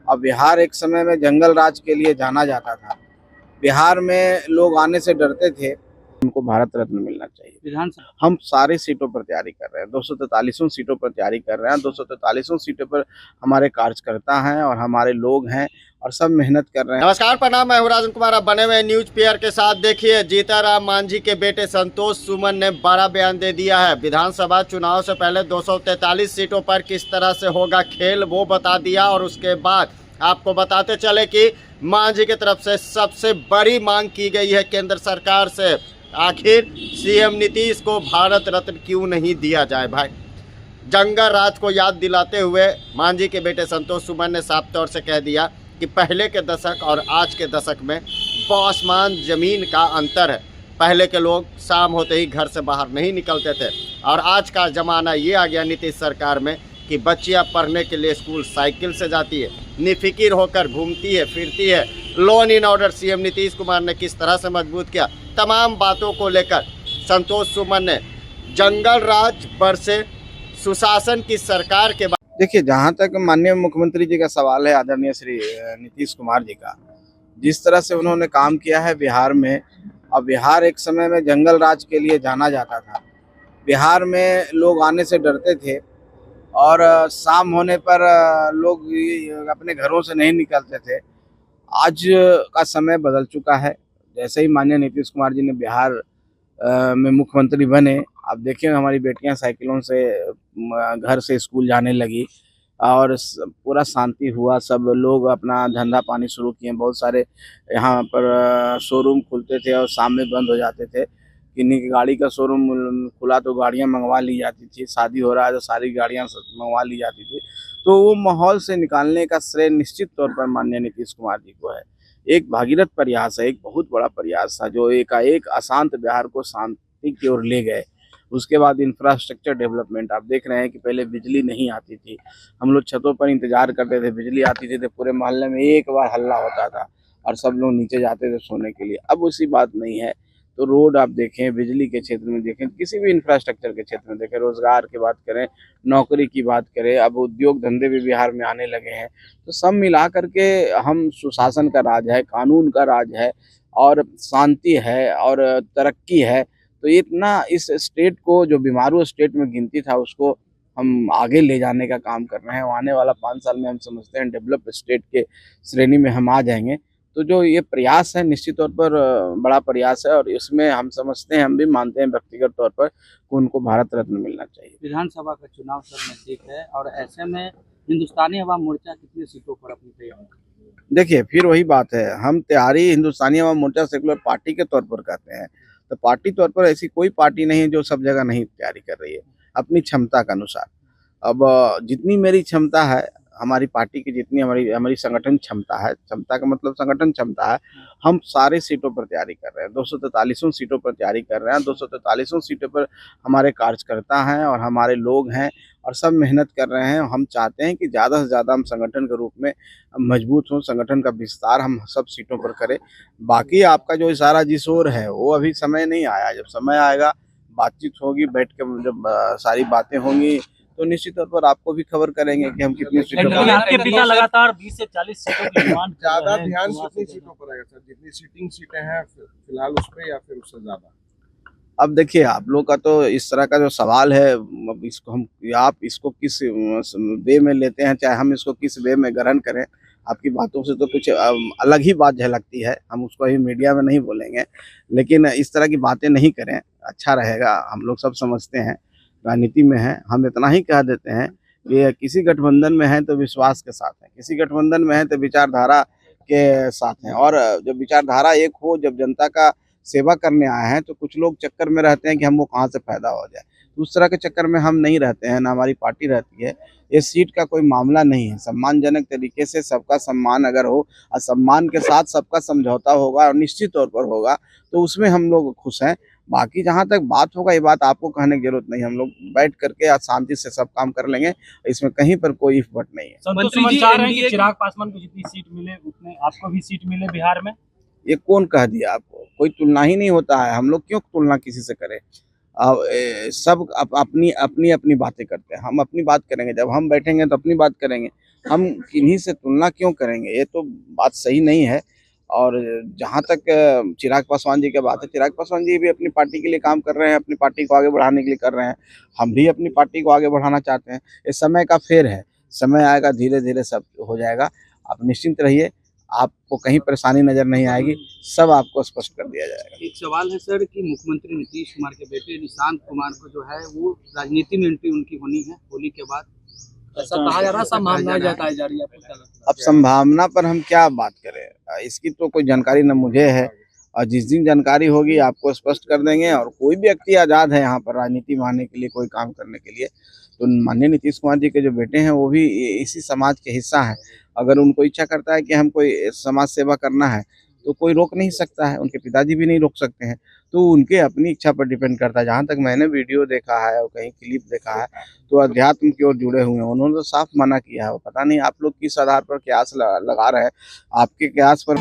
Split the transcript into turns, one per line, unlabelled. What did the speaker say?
और बिहार एक समय में जंगल राज के लिए जाना जाता था। बिहार में लोग आने से डरते थे। उनको भारत रत्न मिलना चाहिए।
विधानसभा
हम सारी सीटों पर तैयारी कर रहे हैं, 243 सीटों पर तैयारी कर रहे हैं। 243 सीटों पर हमारे कार्यकर्ता हैं और हमारे लोग हैं और सब मेहनत कर रहे हैं।
नमस्कार, प्रणाम। मैं हूं राजन कुमार। आप बने हुए न्यूज पेयर के साथ। देखिए, जीताराम मांझी के बेटे संतोष सुमन ने बड़ा बयान दे दिया है। विधानसभा चुनाव से पहले 243 सीटों पर किस तरह से होगा खेल वो बता दिया। और उसके बाद आपको बताते चले कि मांझी की तरफ से सबसे बड़ी मांग की गई है केंद्र सरकार से। आखिर सीएम नीतीश को भारत रत्न क्यों नहीं दिया जाए। भाई, जंगल राज को याद दिलाते हुए मांझी के बेटे संतोष सुमन ने साफ तौर से कह दिया कि पहले के दशक और आज के दशक में आसमान ज़मीन का अंतर है। पहले के लोग शाम होते ही घर से बाहर नहीं निकलते थे और आज का ज़माना ये आ गया नीतीश सरकार में कि बच्चियां पढ़ने के लिए स्कूल साइकिल से जाती है, निफिकिर होकर घूमती है फिरती है। Law and order CM Nitish Kumar ने किस तरह से मजबूत किया, तमाम बातों को लेकर संतोष सुमन ने जंगल राज पर से सुशासन की सरकार के बाद।
देखिए, जहाँ तक माननीय मुख्यमंत्री जी का सवाल है, आदरणीय श्री नीतीश कुमार जी का, जिस तरह से उन्होंने काम किया है बिहार में, और बिहार एक समय में जंगल राज के लिए जाना जाता था। बिहार में लोग आने से डरते थे और शाम होने पर लोग अपने घरों से नहीं निकलते थे। आज का समय बदल चुका है। जैसे ही माननीय नीतीश कुमार जी ने बिहार में मुख्यमंत्री बने, अब देखिए हमारी बेटियां साइकिलों से घर से स्कूल जाने लगी और पूरा शांति हुआ। सब लोग अपना धंधा पानी शुरू किए। बहुत सारे यहाँ पर शोरूम खुलते थे और शाम में बंद हो जाते थे। किन्हीं की गाड़ी का शोरूम खुला तो गाड़ियाँ मंगवा ली जाती थी। शादी हो रहा है तो सारी गाड़ियाँ मंगवा ली जाती थी। तो वो माहौल से निकालने का श्रेय निश्चित तौर पर माननीय नीतीश कुमार जी को है। एक भागीरथ प्रयास है, एक बहुत बड़ा प्रयास था जो एकाएक अशांत बिहार को शांति की ओर ले गए। उसके बाद इंफ्रास्ट्रक्चर डेवलपमेंट आप देख रहे हैं कि पहले बिजली नहीं आती थी, हम लोग छतों पर इंतजार करते थे। बिजली आती थी तो पूरे मोहल्ले में एक बार हल्ला होता था और सब लोग नीचे जाते थे सोने के लिए। अब उसी बात नहीं है। तो रोड आप देखें, बिजली के क्षेत्र में देखें, किसी भी इंफ्रास्ट्रक्चर के क्षेत्र में देखें, रोजगार की बात करें, नौकरी की बात करें, अब उद्योग धंधे भी बिहार में आने लगे हैं। तो सब मिला करके हम सुशासन का राज है, कानून का राज है और शांति है और तरक्की है। तो इतना इस स्टेट को, जो बीमारू स्टेट में गिनती था, उसको हम आगे ले जाने का काम कर रहे हैं। आने वाला 5 साल में हम समझते हैं डेवलप स्टेट के श्रेणी में हम आ जाएंगे। तो जो ये प्रयास है निश्चित तौर पर बड़ा प्रयास है और इसमें हम समझते हैं, हम भी मानते हैं व्यक्तिगत तौर पर कि उनको भारत रत्न मिलना चाहिए।
विधानसभा का चुनाव सर नजदीक है और ऐसे में हिंदुस्तानी अवाम मोर्चा कितनी सीटों पर अपनी तैयारी।
देखिए, फिर वही बात है, हम तैयारी हिंदुस्तानी अवाम मोर्चा सेकुलर पार्टी के तौर पर करते हैं। तो पार्टी तौर पर ऐसी कोई पार्टी नहीं है जो सब जगह नहीं तैयारी कर रही है अपनी क्षमता के अनुसार। अब जितनी मेरी क्षमता है, हमारी पार्टी की जितनी हमारी हमारी संगठन क्षमता है, क्षमता का मतलब संगठन क्षमता है, हम सारे सीटों पर तैयारी कर रहे हैं। 243 सीटों पर तैयारी कर रहे हैं। 243 सीटों पर हमारे कार्यकर्ता हैं और हमारे लोग हैं और सब मेहनत कर रहे हैं। हम चाहते हैं कि ज़्यादा से ज़्यादा हम संगठन के रूप में मजबूत हों, संगठन का विस्तार हम सब सीटों पर करें। बाकी आपका जो इशारा जिस ओर है वो अभी समय नहीं आया। जब समय आएगा, बातचीत होगी, बैठ के जब सारी बातें होंगी तो निश्चित तौर पर आपको भी खबर करेंगे कि हम कितनी सीटों पर।
आपके पिता लगातार 20 से 40 सीटों की डिमांड
ज्यादा ध्यान कितनी सीटों पर आएगा सर? जितनी सीटिंग सीटें हैं फिलहाल उस पे या फिर उससे ज्यादा?
अब देखिए, आप लोग का तो इस तरह का जो सवाल है, अब इसको हम, आप इसको किस वे में लेते हैं, चाहे हम इसको किस वे में ग्रहण करें, आपकी बातों से तो कुछ अलग ही बात झलकती है। हम उसको अभी मीडिया में नहीं बोलेंगे, लेकिन इस तरह की बातें नहीं करें, अच्छा रहेगा। हम लोग सब समझते हैं, राजनीति में हैं, हम इतना ही कह देते हैं कि किसी गठबंधन में है तो विश्वास के साथ है, किसी गठबंधन में है तो विचारधारा के साथ हैं। और जब विचारधारा एक हो, जब जनता का सेवा करने आए हैं, तो कुछ लोग चक्कर में रहते हैं कि हमको कहाँ से फायदा हो जाए। तो उस तरह के चक्कर में हम नहीं रहते हैं, ना हमारी पार्टी रहती है। ये सीट का कोई मामला नहीं है। सम्मानजनक तरीके से सबका सम्मान अगर हो और सम्मान के साथ सबका समझौता होगा और निश्चित तौर पर होगा, तो उसमें हम लोग खुश हैं। बाकी जहाँ तक बात होगा, ये बात आपको कहने की जरूरत नहीं। हम लोग बैठ करके आज शांति से सब काम कर लेंगे, इसमें कहीं पर कोई इफर्ट नहीं है।
मंत्री जी चाह रहे हैं कि चिराग पासवान को जितनी सीट मिले उतने आपको भी सीट मिले बिहार में।
ये कौन कह दिया आपको? कोई तुलना ही नहीं होता है। हम लोग क्यों तुलना किसी से करें? सब अपनी अपनी अपनी बातें करते हैं। हम अपनी बात करेंगे, जब हम बैठेंगे तो अपनी बात करेंगे। हम किन्हीं से तुलना क्यों करेंगे, ये तो बात सही नहीं है। और जहाँ तक चिराग पासवान जी की बात है, चिराग पासवान जी भी अपनी पार्टी के लिए काम कर रहे हैं, अपनी पार्टी को आगे बढ़ाने के लिए कर रहे हैं। हम भी अपनी पार्टी को आगे बढ़ाना चाहते हैं। ये समय का फेर है, समय आएगा, धीरे धीरे सब हो जाएगा। आप निश्चिंत रहिए, आपको कहीं परेशानी नजर नहीं आएगी, सब आपको स्पष्ट कर दिया जाएगा।
एक सवाल है सर कि मुख्यमंत्री नीतीश कुमार के बेटे निशांत कुमार को जो है वो राजनीति में एंट्री उनकी होनी है होली के बाद, ऐसा कहा जा रहा है, संभावना जताई जा रही है, आपको क्या लगता है?
अब संभावना पर हम क्या बात करें, इसकी तो कोई जानकारी न मुझे है, और जिस दिन जानकारी होगी आपको स्पष्ट कर देंगे। और कोई भी व्यक्ति आज़ाद है यहाँ पर राजनीति में आने के लिए, कोई काम करने के लिए। तो माननीय नीतीश कुमार जी के जो बेटे हैं वो भी इसी समाज के हिस्सा हैं। अगर उनको इच्छा करता है कि हम कोई समाज सेवा करना है तो कोई रोक नहीं सकता है, उनके पिताजी भी नहीं रोक सकते हैं। तो उनके अपनी इच्छा पर डिपेंड करता है। जहाँ तक मैंने वीडियो देखा है और कहीं क्लिप देखा है तो अध्यात्म की ओर जुड़े हुए हैं, उन्होंने तो साफ मना किया है। पता नहीं आप लोग किस आधार पर कयास लगा रहे हैं, आपके कयास पर